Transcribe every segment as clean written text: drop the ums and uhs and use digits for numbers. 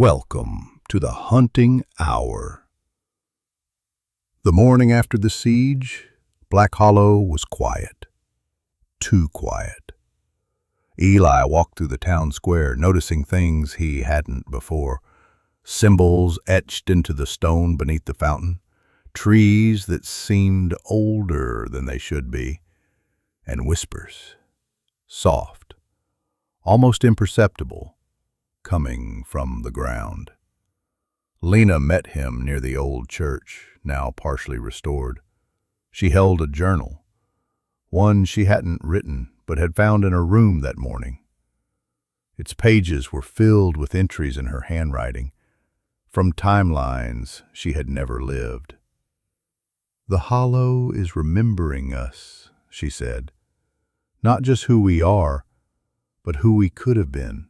Welcome to the hunting hour. The morning after the siege, Black Hollow was quiet. Too quiet. Eli walked through the town square, noticing things he hadn't before. Symbols etched into the stone beneath the fountain, trees that seemed older than they should be, and whispers, soft, almost imperceptible, coming from the ground. Lena met him near the old church, now partially restored. She held a journal, one she hadn't written but had found in her room that morning. Its pages were filled with entries in her handwriting, from timelines she had never lived. "The Hollow is remembering us," she said. "Not just who we are, but who we could have been."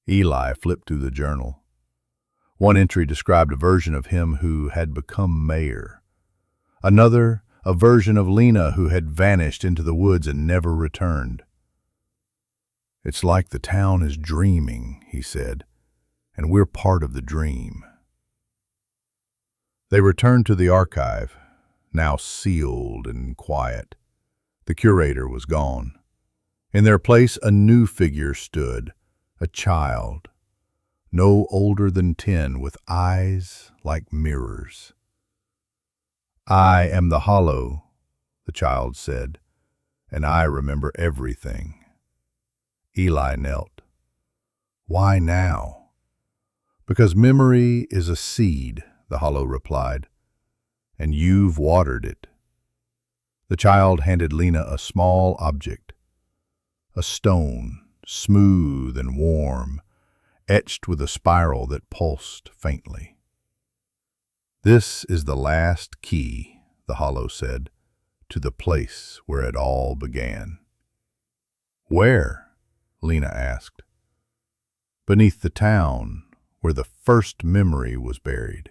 Eli flipped through the journal. One entry described a version of him who had become mayor. Another, a version of Lena who had vanished into the woods and never returned. "It's like the town is dreaming," he said, "and we're part of the dream." They returned to the archive, now sealed and quiet. The curator was gone. In their place, a new figure stood, a child, no older than 10, with eyes like mirrors. "I am the Hollow," the child said, "and I remember everything." Eli knelt. "Why now?" "Because memory is a seed," the Hollow replied, "and you've watered it." The child handed Lena a small object, a stone, smooth and warm, etched with a spiral that pulsed faintly. "This is the last key," the Hollow said, "to the place where it all began." "Where?" Lena asked. "Beneath the town, where the first memory was buried."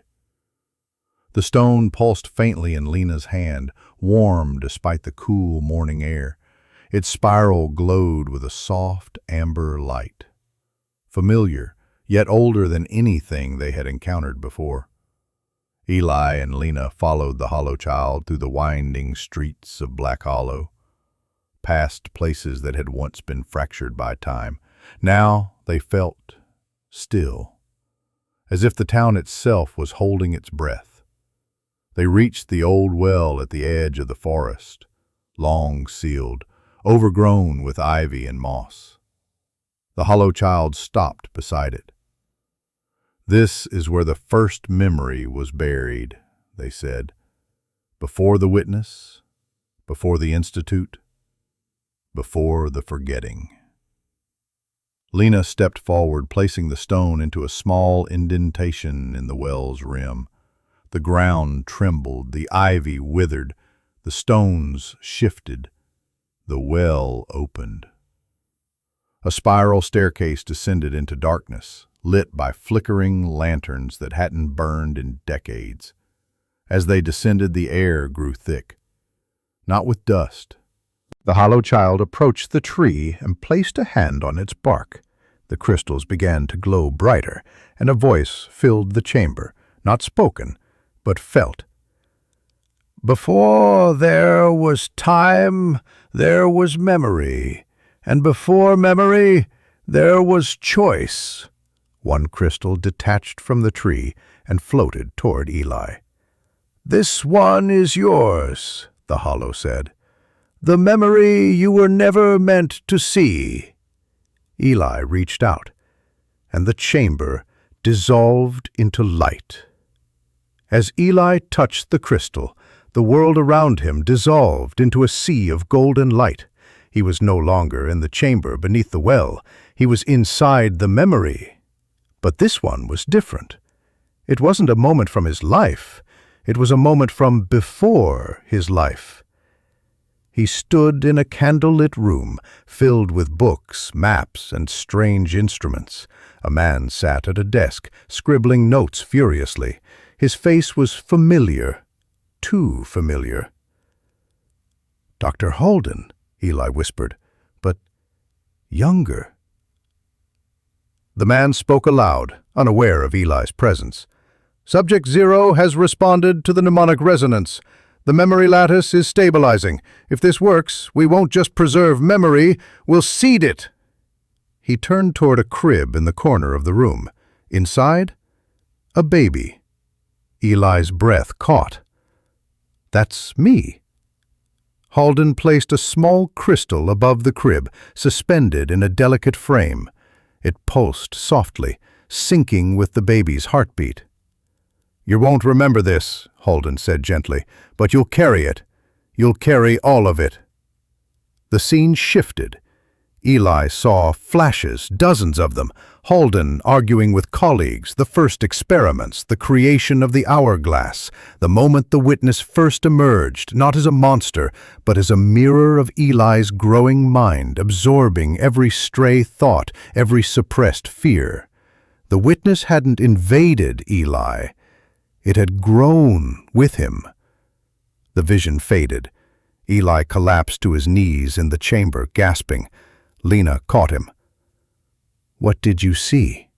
The stone pulsed faintly in Lena's hand, warm despite the cool morning air. Its spiral glowed with a soft amber light, familiar, yet older than anything they had encountered before. Eli and Lena followed the Hollow child through the winding streets of Black Hollow, past places that had once been fractured by time. Now they felt still, as if the town itself was holding its breath. They reached the old well at the edge of the forest, long sealed, overgrown with ivy and moss. The Hollow child stopped beside it. "This is where the first memory was buried," they said. "Before the witness, before the institute, before the forgetting." Lena stepped forward, placing the stone into a small indentation in the well's rim. The ground trembled, the ivy withered, the stones shifted. The well opened. A spiral staircase descended into darkness, lit by flickering lanterns that hadn't burned in decades. As they descended, the air grew thick, not with dust. The Hollow child approached the tree and placed a hand on its bark. The crystals began to glow brighter, and a voice filled the chamber, not spoken, but felt. "Before there was time, there was memory, and before memory, there was choice." One crystal detached from the tree and floated toward Eli. "This one is yours," the Hollow said. "The memory you were never meant to see." Eli reached out, and the chamber dissolved into light. As Eli touched the crystal, the world around him dissolved into a sea of golden light. He was no longer in the chamber beneath the well. He was inside the memory. But this one was different. It wasn't a moment from his life. It was a moment from before his life. He stood in a candlelit room filled with books, maps, and strange instruments. A man sat at a desk, scribbling notes furiously. His face was familiar, too familiar. "Dr. Halden," Eli whispered, "but younger." The man spoke aloud, unaware of Eli's presence. Subject 0 has responded to the mnemonic resonance. The memory lattice is stabilizing. If this works, we won't just preserve memory, we'll seed it. He turned toward a crib in the corner of the room. Inside, a baby. Eli's breath caught. That's me. Halden placed a small crystal above the crib, suspended in a delicate frame. It pulsed softly, syncing with the baby's heartbeat. You won't remember this, Halden said gently, but you'll carry it. You'll carry all of it. The scene shifted. Eli saw flashes, dozens of them, Halden arguing with colleagues, the first experiments, the creation of the hourglass, the moment the witness first emerged, not as a monster, but as a mirror of Eli's growing mind, absorbing every stray thought, every suppressed fear. The witness hadn't invaded Eli. It had grown with him. The vision faded. Eli collapsed to his knees in the chamber, gasping. Lena caught him. What did you see?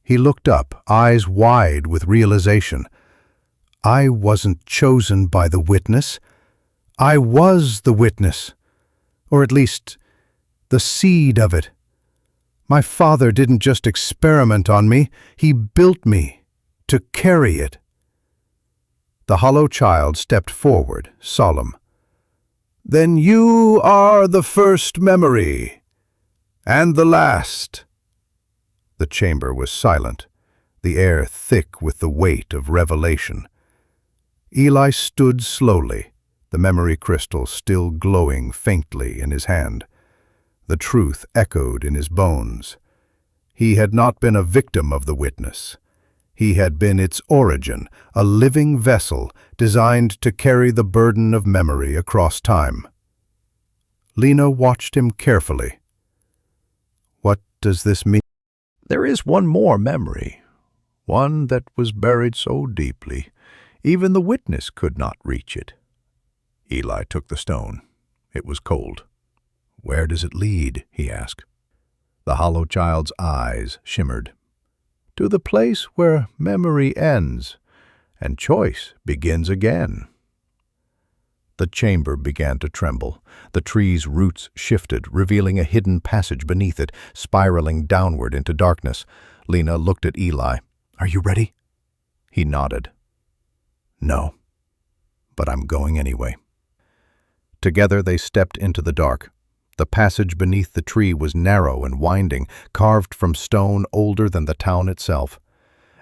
He looked up, eyes wide with realization. I wasn't chosen by the witness. I was the witness, or at least the seed of it. My father didn't just experiment on me, he built me to carry it. The hollow child stepped forward, solemn. Then you are the first memory, and the last. The chamber was silent, the air thick with the weight of revelation. Eli stood slowly, the memory crystal still glowing faintly in his hand. The truth echoed in his bones. He had not been a victim of the witness. He had been its origin, a living vessel designed to carry the burden of memory across time. Lena watched him carefully. What does this mean? There is one more memory, one that was buried so deeply, even the witness could not reach it. Eli took the stone. It was cold. Where does it lead? He asked. The hollow child's eyes shimmered. To the place where memory ends and choice begins again. The chamber began to tremble. The tree's roots shifted, revealing a hidden passage beneath it, spiraling downward into darkness. Lena looked at Eli. Are you ready? He nodded. No, but I'm going anyway. Together they stepped into the dark. The passage beneath the tree was narrow and winding, carved from stone older than the town itself.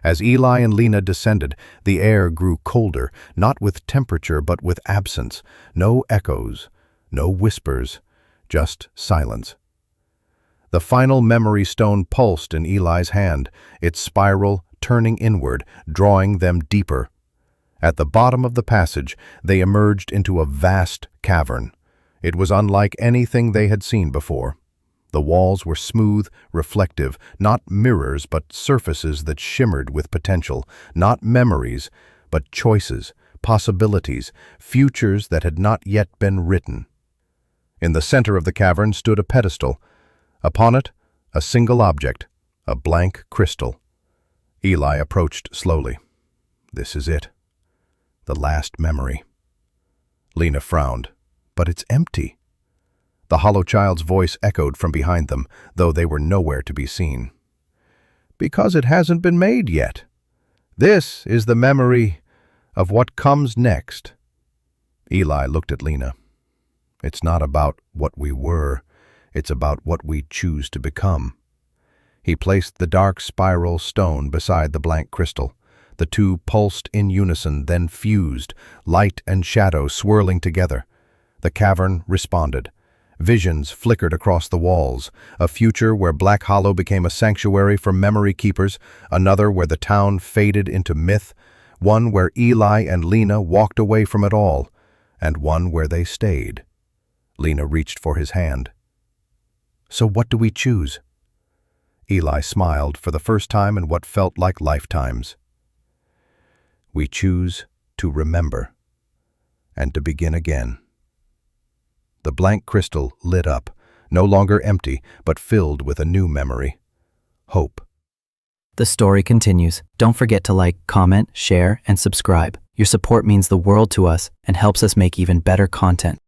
As Eli and Lena descended, the air grew colder, not with temperature but with absence. No echoes, no whispers, just silence. The final memory stone pulsed in Eli's hand, its spiral turning inward, drawing them deeper. At the bottom of the passage, they emerged into a vast cavern. It was unlike anything they had seen before. The walls were smooth, reflective, not mirrors but surfaces that shimmered with potential, not memories, but choices, possibilities, futures that had not yet been written. In the center of the cavern stood a pedestal. Upon it, a single object, a blank crystal. Eli approached slowly. This is it. The last memory. Lena frowned. But it's empty. The hollow child's voice echoed from behind them, though they were nowhere to be seen. Because it hasn't been made yet. This is the memory of what comes next. Eli looked at Lena. It's not about what we were, it's about what we choose to become. He placed the dark spiral stone beside the blank crystal. The two pulsed in unison, then fused, light and shadow swirling together. The cavern responded. Visions flickered across the walls, a future where Black Hollow became a sanctuary for memory keepers, another where the town faded into myth, one where Eli and Lena walked away from it all, and one where they stayed. Lena reached for his hand. So what do we choose? Eli smiled for the first time in what felt like lifetimes. We choose to remember, and to begin again. The blank crystal lit up, no longer empty, but filled with a new memory. hope. The story continues. Don't forget to like, comment, share, and subscribe. Your support means the world to us and helps us make even better content.